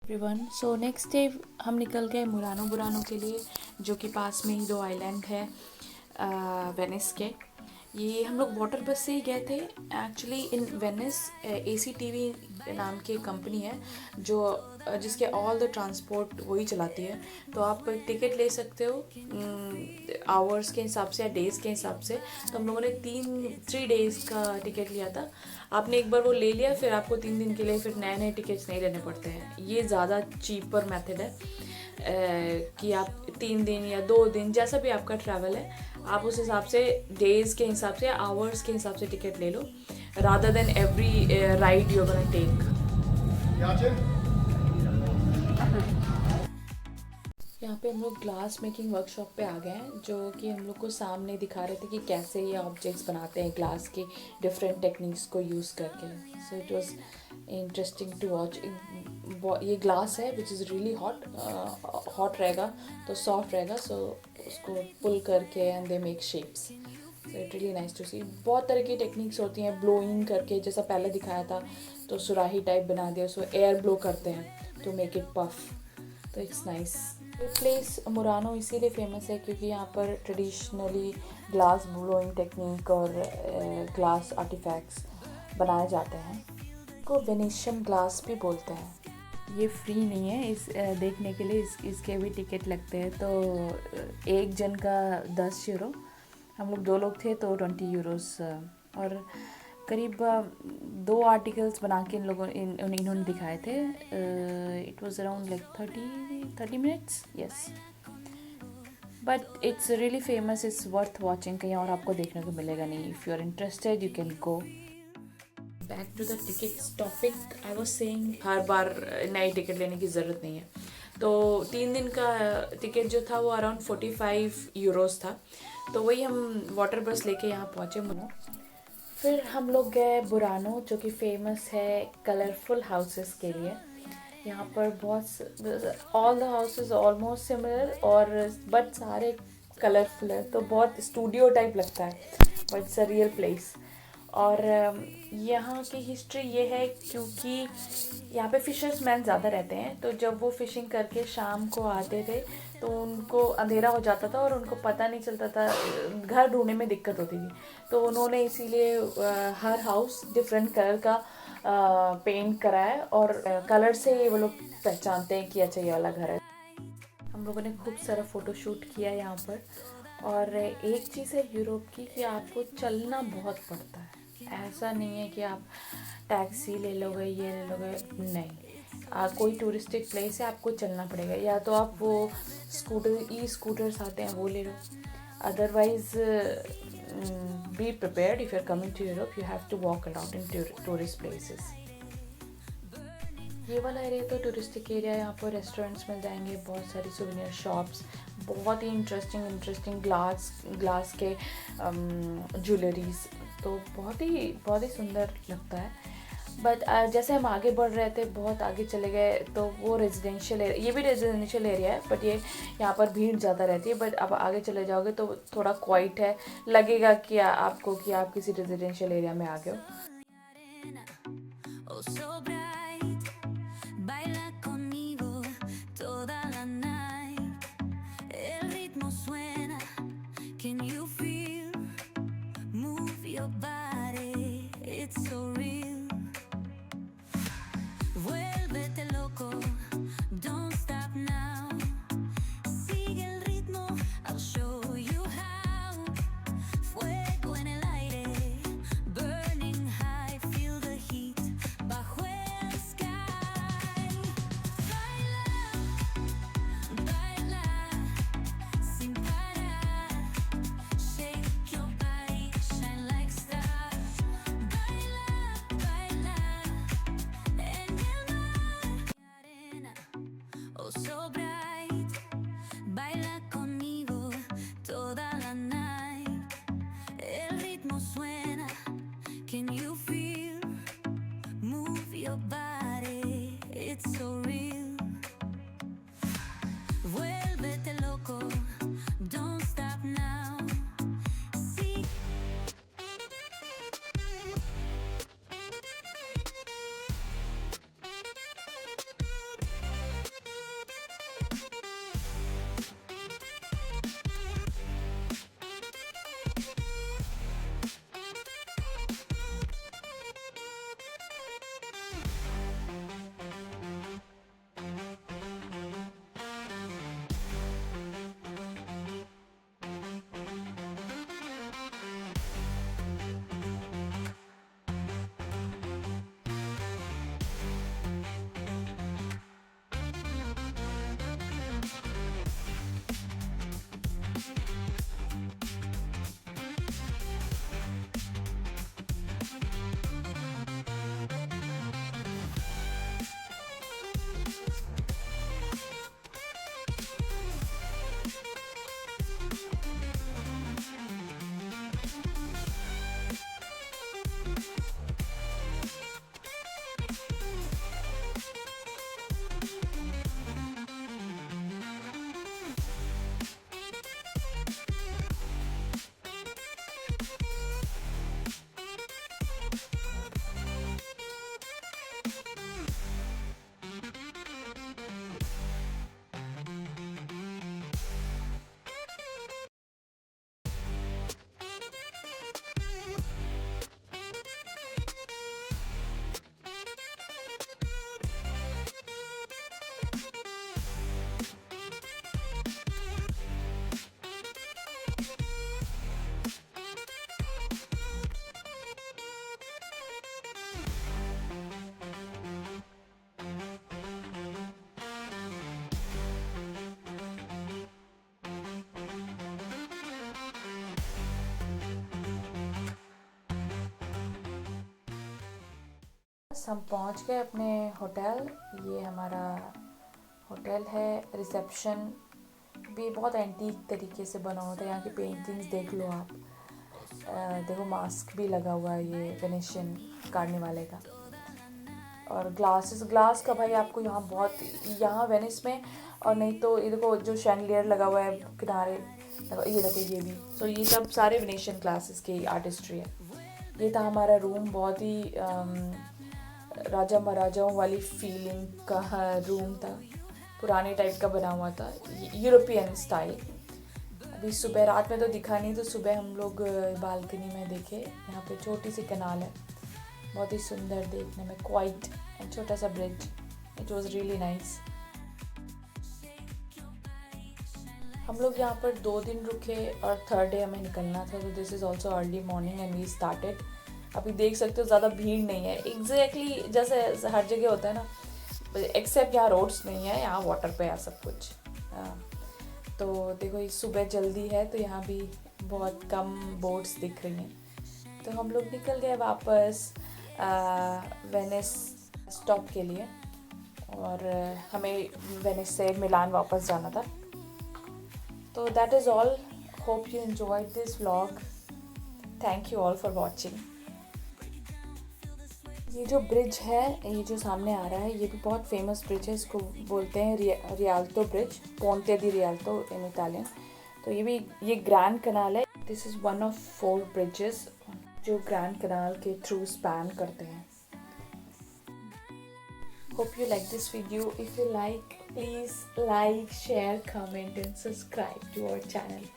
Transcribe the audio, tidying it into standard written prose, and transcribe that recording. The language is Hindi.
एवरीवन सो नेक्स्ट डे हम निकल गए मुरानो बुरानो के लिए, जो कि पास में ही दो आइलैंड है वेनिस के। ये हम लोग वाटर बस से ही गए थे। एक्चुअली इन वेनिस ACTV नाम की कंपनी है जो जिसके ऑल द ट्रांसपोर्ट वही चलाती है। तो आप टिकट ले सकते हो आवर्स के हिसाब से या डेज़ के हिसाब से। तो हम लोगों ने 3 डेज़ का टिकट लिया था। आपने एक बार वो ले लिया, फिर आपको 3 दिन के लिए फिर नए नए टिकट्स नहीं लेने पड़ते हैं। ये ज़्यादा चीपर मेथड है कि आप 3 दिन या 2 दिन जैसा भी आपका ट्रैवल है, आप उस हिसाब से डेज़ के हिसाब से आवर्स के हिसाब से टिकट ले लो, rather than every ride you gonna take. यहाँ पे हम लोग ग्लास मेकिंग वर्कशॉप पे आ गए हैं, जो कि हम लोग को सामने दिखा रहे थे कि कैसे ये ऑब्जेक्ट्स बनाते हैं ग्लास के डिफरेंट टेक्निक्स को यूज़ करके। So it was interesting to watch. ये ग्लास है विच इज़ रियली हॉट रहेगा तो सॉफ्ट रहेगा, सो उसको पुल करके and they make shapes. So it really nice to see. बहुत तरह की टेक्निक्स होती हैं, ब्लोइंग करके जैसा पहले दिखाया था, तो सुराही टाइप बना दिया, उसको एयर ब्लो करते हैं टू मेक इट पफ। तो इट्स नाइस। ये प्लेस मुरानो इसीलिए फेमस है क्योंकि यहाँ पर ट्रेडिशनली ग्लास ब्लोइंग टेक्निक और ग्लास आर्टिफैक्ट्स बनाए जाते हैं। इसको वेनेशियन ग्लास भी बोलते हैं। ये फ्री नहीं है, इस देखने के लिए इसके भी टिकट लगते हैं। तो एक जन का 10 यूरो, हम लोग 2 लोग थे तो 20 यूरोस। और करीब 2 आर्टिकल्स बना के इन लोगों इन्होंने दिखाए थे। It was around like 30 minutes, yes, but it's really famous, it's worth watching. कहीं और आपको देखने को मिलेगा नहीं। If you are interested you can go. Back to the tickets topic, I was saying हर बार नई टिकट लेने की ज़रूरत नहीं है। तो 3 दिन का टिकट जो था वो अराउंड 45 यूरोस था। तो वही हम वाटर बस लेके यहाँ पहुँचे मुनो। फिर हम लोग गए बुरानो, जो कि फेमस है कलरफुल हाउसेस के लिए। यहाँ पर बहुत all the houses almost similar और बट सारे कलरफुल है, तो बहुत स्टूडियो टाइप लगता है, but it's a real place. और यहाँ की हिस्ट्री ये है क्योंकि यहाँ पे फिशर्समैन ज़्यादा रहते हैं, तो जब वो फिशिंग करके शाम को आते थे तो उनको अंधेरा हो जाता था और उनको पता नहीं चलता था, घर ढूंढने में दिक्कत होती थी। तो उन्होंने इसीलिए हर हाउस डिफरेंट कलर का पेंट कराया और कलर से वो लोग पहचानते हैं कि अच्छा ये वाला घर है। हम लोगों ने खूब सारा फ़ोटो शूट किया यहाँ पर। और एक चीज़ है यूरोप की कि आपको चलना बहुत पड़ता है। ऐसा नहीं है कि आप टैक्सी ले लोगे, ये ले लोगे, नहीं। कोई टूरिस्टिक प्लेस है, आपको चलना पड़ेगा। या तो आप वो स्कूटर्स आते हैं वो ले लो, otherwise be prepared. If you are coming to Europe you have to walk around in tourist places. ये वाला एरिया तो टूरिस्टिक एरिया, यहाँ पर रेस्टोरेंट्स मिल जाएंगे, बहुत सारी सुवेनियर शॉप्स, बहुत ही इंटरेस्टिंग ग्लास के ज्वेलरीज, तो बहुत ही सुंदर लगता है। बट जैसे हम आगे बढ़ रहे थे, बहुत आगे चले गए, तो वो रेजिडेंशियल एरिया, ये भी रेजिडेंशियल एरिया है, बट ये यहाँ पर भीड़ ज़्यादा रहती है। बट अब आगे चले जाओगे तो थोड़ा क्वाइट है, लगेगा कि आपको कि आप किसी रेजिडेंशियल एरिया में आ गए हो। Baila conmigo toda la night. El ritmo suena. Can you feel? Move your body. It's so real. Vuélvete loco. Don't stop now. Sigue el ritmo. I'll show you how. Fuego en el aire. Burning high. Feel the heat. हम पहुंच गए अपने होटल। ये हमारा होटल है। रिसेप्शन भी बहुत एंटीक तरीके से बना होता है। यहाँ की पेंटिंग्स देख लो आप। देखो मास्क भी लगा हुआ है ये वेनेशियन काटने वाले का। और ग्लास का भाई आपको यहाँ बहुत, यहाँ वेनिस में। और नहीं तो ये देखो जो शैंडलियर लगा हुआ है किनारे, ये देखो ये भी। सो ये सब सारे वेनेशियन ग्लासेस की आर्टिस्ट्री है। ये था हमारा रूम। बहुत ही राजा महाराजाओं वाली फीलिंग का रूम था। पुराने टाइप का बना हुआ था, यूरोपियन स्टाइल। अभी सुबह, रात में तो दिखा नहीं, तो सुबह हम लोग बालकनी में देखे। यहाँ पे छोटी सी कनाल है, बहुत ही सुंदर देखने में, क्वाइट एंड छोटा सा bridge. It was really nice. हम लोग यहाँ पर 2 दिन रुके और थर्ड डे हमें निकलना था। तो this is also early morning and we started. अभी देख सकते हो ज़्यादा भीड़ नहीं है, एग्जैक्टली जैसे हर जगह होता है ना, एक्सेप्ट यहाँ रोड्स नहीं है, यहाँ वाटर पे है सब कुछ। तो देखो ये सुबह जल्दी है तो यहाँ भी बहुत कम बोट्स दिख रही हैं। तो हम लोग निकल गए वापस वेनिस स्टॉप के लिए। और हमें वेनिस से मिलान वापस जाना था। तो that is all. Hope you enjoyed this vlog. Thank you all for watching. ये जो ब्रिज है, ये जो सामने आ रहा है, ये भी बहुत फेमस ब्रिज है। इसको बोलते हैं रियाल्तो ब्रिज, पोंटे दी रियाल्तो इन इटालियन। तो ये ग्रैंड कनाल है। This is one of 4 bridges जो ग्रैंड कनाल के थ्रू स्पैन करते हैं। Hope you like this video. If you like, please like, share, comment and subscribe to our channel.